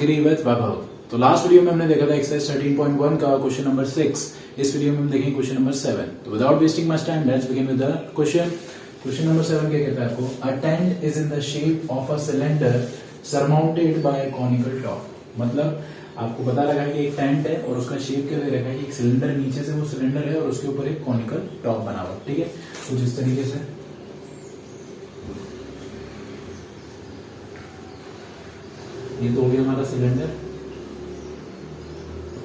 गिरी with वैभव। तो last video में हमने देखा था एक्सरसाइज 13.1 का क्वेश्चन नंबर 6। इस वीडियो में हम देखेंगे क्वेश्चन नंबर 7। तो without wasting much time let's begin with the question. Question number 7 क्या कहता है आपको, a tent is in the shape of a cylinder surmounted by a conical top. मतलब आपको पता लगा है कि एक टेंट है और उसका शेप क्या दे रखा है कि एक सिलेंडर, नीचे से वो सिलेंडर है और उसके ऊपर एक कॉनिकल टॉप बना हुआ। ठीक है, कुछ इस तरीके से ये तो हो गया हमारा सिलेंडर।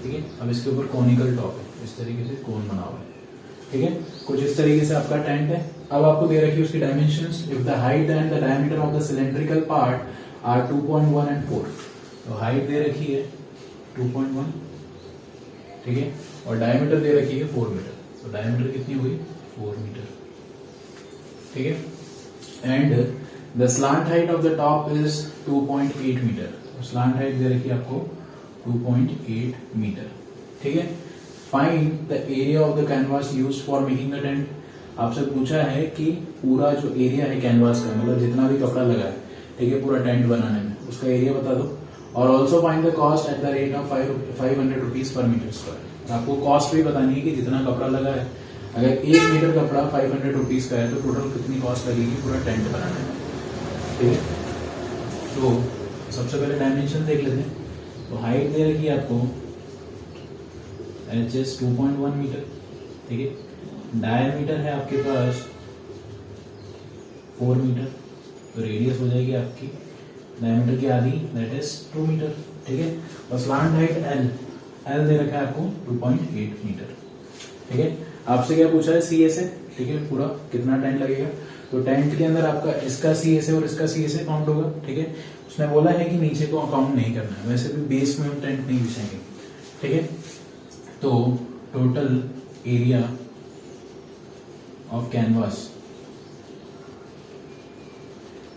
ठीक है, अब इसके ऊपर कॉनिकल टॉप है, इस तरीके से कोन बना हुआ है। ठीक है, कुछ इस तरीके से आपका टेंट है। अब आपको दे रखी है उसकी dimensions. If the height and the diameter of the cylindrical part are 2.1 and 4। तो हाइट दे रखी है 2.1, ठीक है, और डायमीटर दे रखी है 4 मीटर। तो डायमीटर कितनी हुई, 4 मीटर। ठीक है, and the slant height of the top is 2.8 metre. Slant height दे रखी है आपको 2.8 मीटर। ठीक है, find the area of the canvas used for making the tent. आपसे पूछा है कि पूरा जो एरिया है कैनवास का, मतलब जितना भी कपड़ा लगा है, ठीक है, पूरा टेंट बनाने में, उसका एरिया बता दो। और also find the cost at the rate of 500 rupees per metre square. आपको कॉस्ट भी बतानी है कि जितना कपड़ा लगा है, अगर 1 मीटर कपड़ा 500 रुपीज का है तो टोटल कितनी कॉस्ट लगेगी पूरा टेंट बनाने में। ठीक है, तो सबसे पहले डायमेंशन देख लेते हैं। तो हाइट दे रखी है आपको एच एस 2.1 मीटर। ठीक है, डायमीटर है आपके पास 4 मीटर। तो रेडियस हो जाएगी आपकी डायमीटर की आधी, दैट इज 2 मीटर। ठीक है, और स्लांट हाइट एल दे रखा है आपको 2.8 मीटर। ठीक है, आपसे क्या पूछा है, सी एस ए। ठीक है, पूरा कितना टेंट लगेगा। तो टेंट के अंदर आपका इसका सी एस ए और इसका सी एस ए काउंट होगा। ठीक है, उसने बोला है कि नीचे को काउंट नहीं करना है, वैसे भी बेस में हम टेंट नहीं बिछाएंगे। ठीक है, तो total area of canvas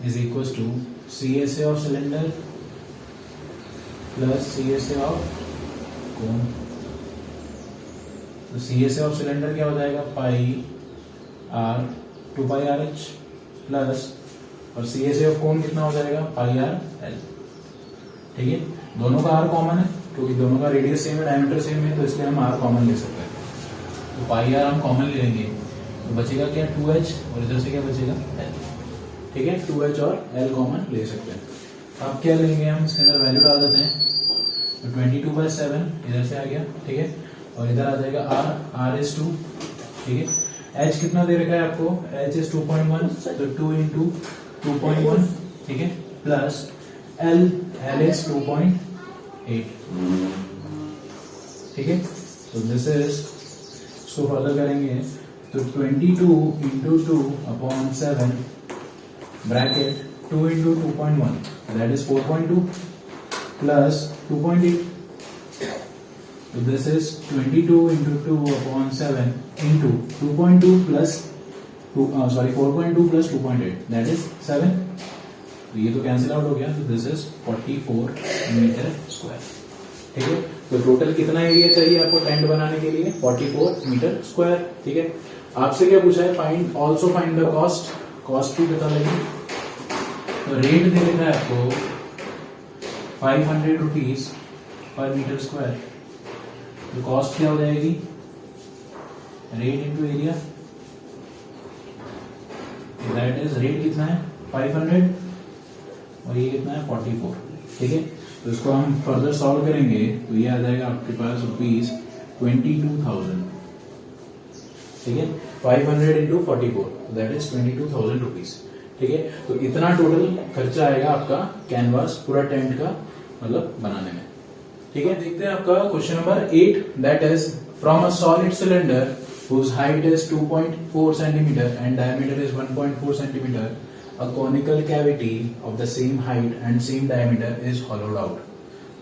is equal to C S A of cylinder plus C S A of cone. तो C S A of cylinder क्या हो जाएगा, pi r 2 pi r h plus, और सी एस ए ऑफ कोन कितना हो जाएगा, pi R L. ठीक है, दोनों का आर कॉमन है क्योंकि दोनों का रेडियस सेम है, डायमीटर सेम है, तो इसलिए हम आर कॉमन ले सकते हैं। तो पाई आर हम कॉमन ले लेंगे तो बचेगा क्या, 2h, और इधर से क्या बचेगा, एल। ठीक है, 2h और एल कॉमन ले सकते हैं। अब क्या लेंगे हम, इसके अंदर वैल्यू डाल देते हैं। तो 22/7 इधर से आ गया। ठीक है, और इधर आ जाएगा आर इज 2। ठीक है, एच कितना दे रखा है आपको, एच इज 2.1, तो 2 इंटू 2.1। ठीक है, प्लस एल इज 2.8। ठीक है, तो दिस इज, इसको फर्दर करेंगे तो 22 into 2/7 bracket 2 into 2.1 that is 4.2 plus 2.8। तो this is 22 into 2/7 into 2.2 plus 4.2 plus 2.8 that is 7। तो ये तो कैंसिल आउट हो गया। तो दिस इज 44 मीटर स्क्वायर। ठीक है, तो टोटल कितना एरिया चाहिए आपको टेंट बनाने के लिए, 44 मीटर स्क्वायर। ठीक है, आपसे क्या पूछा है, find also find the cost. Cost भी पता लगी। तो रेट दे रखा है आपको 500 रुपीज पर मीटर स्क्वायर। तो कॉस्ट क्या हो जाएगी, rate into area, that is rate कितना है 500 और ये कितना है 44। ठीक है, तो इसको हम फर्दर सॉल्व करेंगे तो ये आ जाएगा आपके पास रुपीज 22,000। ठीक है, 500 इंटू 44 दैट इज 22,000 रुपीज। ठीक है, तो इतना टोटल खर्चा आएगा आपका कैनवास पूरा टेंट का मतलब बनाने में। ठीक है, देखते हैं आपका question number 8, that is from a solid cylinder whose height is 2.4 centimeter and diameter is 1.4 centimeter, a conical cavity of the same height and same diameter is hollowed out.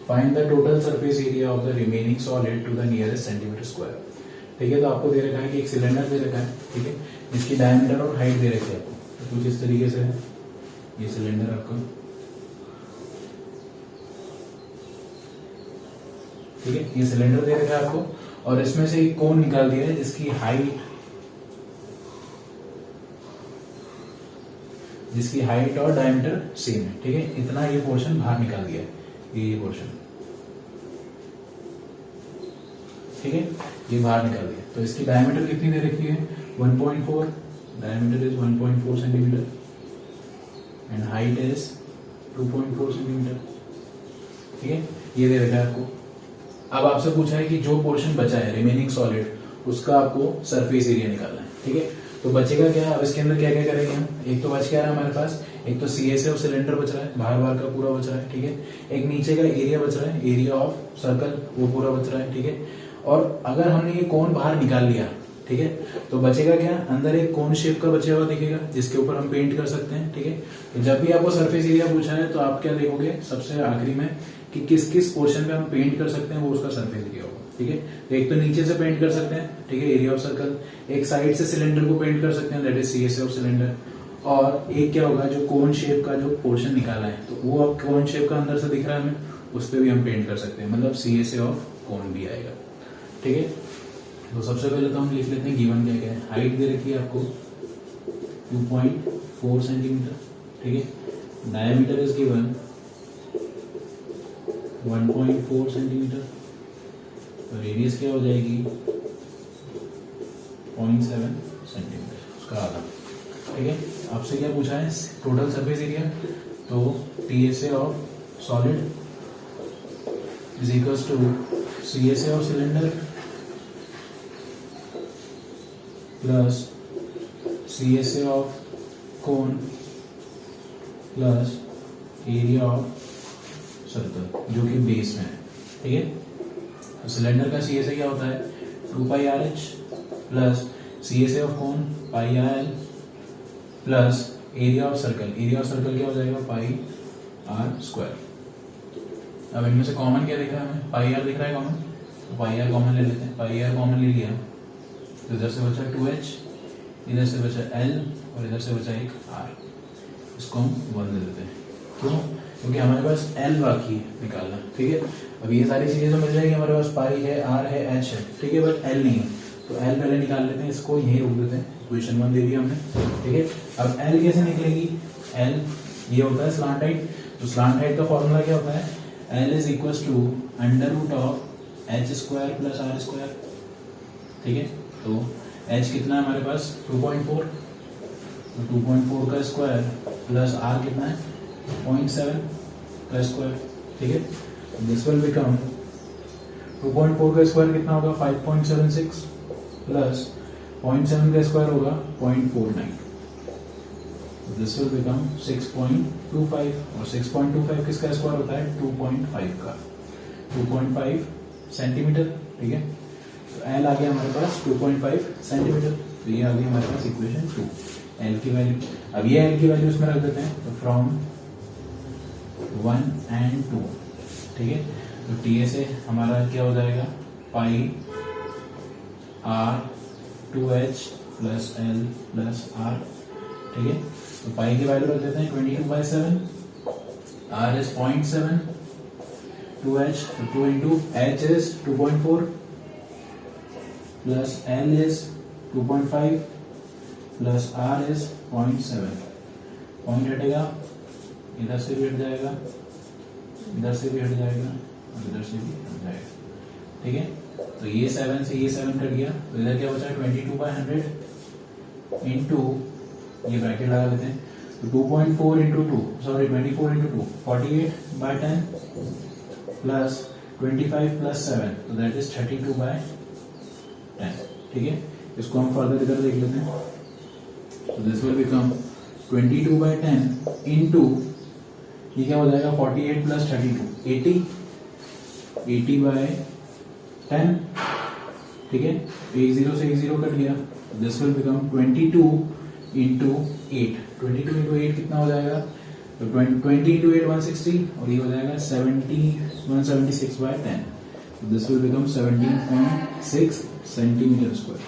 Find the total surface area of the remaining solid to the nearest centimeter square. ठीक है, तो आपको दे रखा है कि एक cylinder दे रखा है, ठीक है, जिसकी डायमीटर और हाइट दे रखी है आपको। तो कुछ इस तरीके से है ये सिलेंडर आपका। ठीक है, ये सिलेंडर दे रखा है आपको और इसमें से एक कोन निकाल दिया है जिसकी हाइट और डायमीटर सेम है। ठीक है, इतना ये पोर्शन बाहर निकाल दिया है। ये पोर्शन, ठीक है, ये बाहर निकाल दिया। तो इसकी डायमीटर कितनी दे रखी है 1.4, diameter is 1.4 centimetre and height is 2.4 centimetre, ठीक है, ये दे रखा है आपको। अब आपसे पूछा है कि जो पोर्शन बचा है रिमेनिंग सॉलिड उसका आपको सरफेस एरिया निकालना है, ठीक है। तो बचेगा क्या, अब इसके अंदर क्या क्या करेंगे हम, एक तो बच क्या रहा है हमारे पास, एक तो CSA ऑफ सिलेंडर बच रहा है, बाहर का पूरा बच रहा है, ठीक है। एक नीचे का एरिया बच रहा है, एरिया ऑफ सर्कल वो पूरा बच रहा है, ठीक है। और अगर हमने ये कोन बाहर निकाल लिया, ठीक है, तो बचेगा क्या, अंदर एक कोन शेप का बचा हुआ दिखेगा जिसके ऊपर हम पेंट कर सकते हैं, ठीक है। तो जब भी आपको सरफेस एरिया पूछा है तो आप क्या देखोगे सबसे आखिरी में कि किस किस पोर्शन पे हम पेंट कर सकते हैं, वो उसका सरफेस एरिया होगा, ठीक है। तो एक तो नीचे से पेंट कर सकते हैं, ठीक है, एरिया ऑफ सर्कल, एक साइड से सिलेंडर को पेंट कर सकते हैं, that is CSA of cylinder, और एक क्या होगा जो कोन शेप का जो पोर्शन निकाला है तो वो अब कोन शेप का अंदर से दिख रहा है हमें, उस पर भी हम पेंट कर सकते हैं, मतलब CSA ऑफ कोन भी आएगा, ठीक है। तो सबसे पहले तो हम लिख लेते हैं गिवन क्या क्या है। हाइट दे रखी है आपको 2.4 सेंटीमीटर, ठीक है। डायमीटर इज गिवन 1.4 सेंटीमीटर, तो रेडियस क्या हो जाएगी 0.7 सेंटीमीटर, उसका आधा, ठीक है। आपसे क्या पूछा है टोटल सरफेस एरिया, तो TSA of solid is equals to CSA of cylinder plus CSA of cone plus area of circle जो कि बेस में है, ठीक है। तो सिलेंडर का CSA क्या होता है 2πRH plus CSA of cone πRL plus area of circle, area of circle क्या हो जाएगा πr²। अब इनमें से कॉमन क्या दिख रहा है हमें, πr दिख रहा है कॉमन, तो πr कॉमन ले लेते हैं, πr कॉमन ले लिया तो इधर से बचा 2h, इधर से बचा L और इधर से बचा एक R, इसको हम 1 दे देते हैं, क्यों, क्योंकि हमारे पास L बाकी है निकालना, ठीक है। अब ये सारी चीजें तो मिल जाएगी हमारे पास, पाई है, R है, H है, ठीक है, बट L नहीं है, तो L पहले निकाल लेते हैं, इसको यही रोक देते हैं, इक्वेशन 1 दे दिया हमने, ठीक है। अब L कैसे निकलेगी, L ये होता है स्लांट हाइट, तो स्लांट हाइट का फॉर्मूला क्या होता है, L is equal to √h² plus r², ठीक है। तो h कितना है हमारे पास 2.4, तो 2.4 का स्क्वायर प्लस r कितना है 0.7 का स्क्वायर, ठीक है। दिस विल बिकम 2.4 का स्क्वायर कितना होगा 5.76 प्लस 0.7 का स्क्वायर होगा 0.49, दिस विल बिकम 6.25, और 6.25 किसका स्क्वायर होता है 2.5 का, 2.5 सेंटीमीटर, ठीक है। तो L आ गया हमारे पास 2.5 सेंटीमीटर, तो ये आ गया हमारे पास इक्वेशन 2, L की वैल्यू। अब ये L की वैल्यू इसमें रख देते हैं, तो फ्रॉम 1 and 2, ठीक है। तो TSA हमारा क्या हो जाएगा पाई R 2H plus L plus R, ठीक है। तो पाई की वैल्यू रख देते हैं 22/7, R इज 0.7, 2H, तो 2 into H is 2.4 plus L is 2.5 plus R is 0.7, point हटेगा, इधर से भी हट जाएगा, इधर से भी हट जाएगा और इधर से भी हट जाएगा, ठीक है। तो ये 7 से ये 7 कट गया, तो इधर क्या बचा 22/100 इंटू, ये ब्रैकेट लगा देते हैं, तो 2.4 into 2, sorry 24 into 2 48/10 plus 25 plus 7, तो दैट इज 32/10, ठीक है। इसको हम फर्दर इधर देख लेते हैं, तो दिस विल बिकम 22/10 इंटू, ये क्या हो जाएगा 48 प्लस 32 80/10, ठीक है। एक 0 से एक 0 कट गया, this will become 22 into 8, 22 into 8 कितना हो जाएगा, तो 20 इंटू 8 160, और ये हो जाएगा 176/10, this will become 17.6 centimetre square,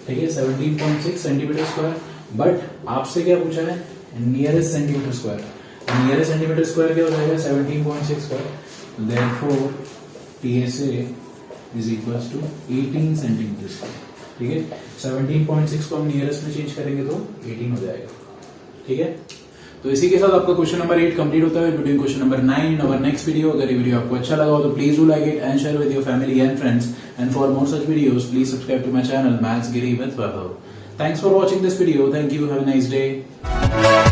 ठीक है, 17.6 सेंटीमीटर स्क्वायर। बट आपसे क्या पूछा है nearest centimetre square, nearest centimetre square क्या हो जाएगा 17.6 square, therefore TSA is equals to 18 centimetre square, ठीक है। 17.6 को हम नियरेस्ट में चेंज करेंगे तो 18 हो जाएगा, ठीक है। तो इसी के साथ आपका क्वेश्चन नंबर 8 कंप्लीट होता है। Between question number 9 in our next video. अगर ये वीडियो आपको अच्छा लगा हो तो please do like it and share with your family and friends, and for more such videos please subscribe to my channel maths giri with Vaibhav. Thanks for watching this video. Thank you, have a nice day.